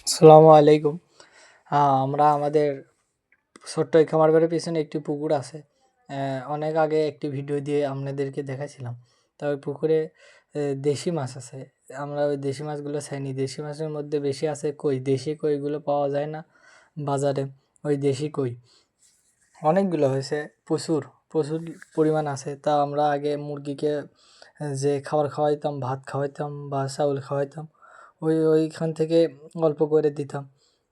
আসসালামু আলাইকুম। আমরা আমাদের ছোট্ট এই খামার বাড়ির পেছনে একটি পুকুর আছে। অনেক আগে একটি ভিডিও দিয়ে আপনাদেরকে দেখাইছিলাম। তা ওই পুকুরে দেশি মাছ আছে। আমরা ওই দেশি মাছগুলো ছাইনি। দেশি মাছের মধ্যে বেশি আছে কই। দেশি কইগুলো পাওয়া যায় না বাজারে। ওই দেশি কই অনেকগুলো হয়েছে, প্রচুর প্রচুর পরিমাণ আছে। তা আমরা আগে মুরগিকে যে খাবার খাওয়াইতাম, ভাত খাওয়াইতাম বা চাউল খাওয়াইতাম, ওইখান থেকে অল্প করে দিতাম।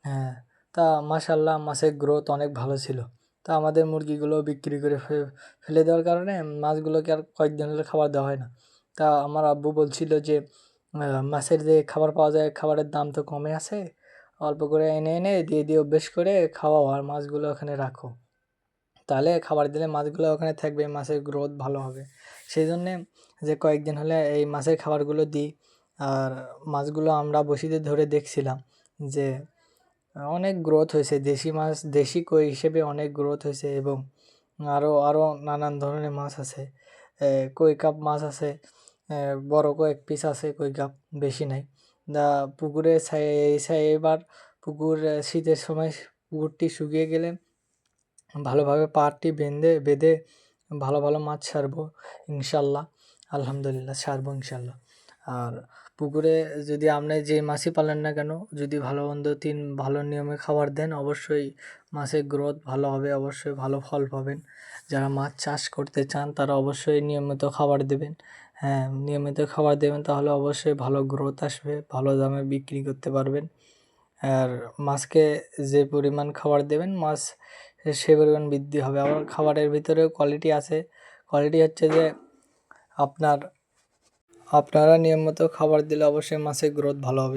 হ্যাঁ, তা মাশাআল্লাহ মাছের গ্রোথ অনেক ভালো ছিল। তা আমাদের মুরগিগুলো বিক্রি করে ফেলে দেওয়ার কারণে মাছগুলোকে আর কয়েকদিন হলে খাবার দেওয়া হয় না। তা আমার আব্বু বলছিল যে মাছের যে খাবার পাওয়া যায়, খাবারের দাম তো কমে আছে, অল্প করে এনে এনে দিয়ে দিয়ে অভ্যেস করে খাওয়াও আর মাছগুলো ওখানে রাখো। তাহলে খাবার দিলে মাছগুলো ওখানে থাকবে, মাছের গ্রোথ ভালো হবে। সেই জন্যে যে কয়েকদিন হলে এই মাছের খাবারগুলো দিই। আর মাছগুলো আমরা বঁড়শিতে ধরে দেখছিলাম যে অনেক গ্রোথ হয়েছে। দেশি মাছ, দেশি কই হিসেবে অনেক গ্রোথ হয়েছে। এবং আরও আরও নানান ধরনের মাছ আছে। কই কাপ মাছ আছে, বড় কয়েক পিস আছে কই কাপ, বেশি নাই। পুকুরে এবার পুকুর শীতের সময় পুকুরটি শুকিয়ে গেলে ভালোভাবে পাড়টি বেঁধে ভালো ভালো মাছ ছাড়বো ইনশাল্লাহ। আলহামদুলিল্লাহ ছাড়বো ইনশাল্লাহ। আর পুকুরে যদি আপনি যে মাছই পালেন না কেন, যদি ভালো মন্দ ভালো নিয়মে খাবার দেন, অবশ্যই মাছের গ্রোথ ভালো হবে, অবশ্যই ভালো ফল পাবেন। যারা মাছ চাষ করতে চান তারা অবশ্যই নিয়মিত খাবার দেবেন। হ্যাঁ, নিয়মিত খাবার দেবেন, তাহলে অবশ্যই ভালো গ্রোথ আসবে, ভালো দামে বিক্রি করতে পারবেন। আর মাছকে যে পরিমাণ খাবার দেবেন, মাছ সে পরিমাণ বৃদ্ধি হবে। আবার খাবারের ভিতরেও কোয়ালিটি আছে। কোয়ালিটি হচ্ছে যে আপনারা নিয়মিত খাবার দিলে অবশ্যই মাছের গ্রোথ ভালো হবে।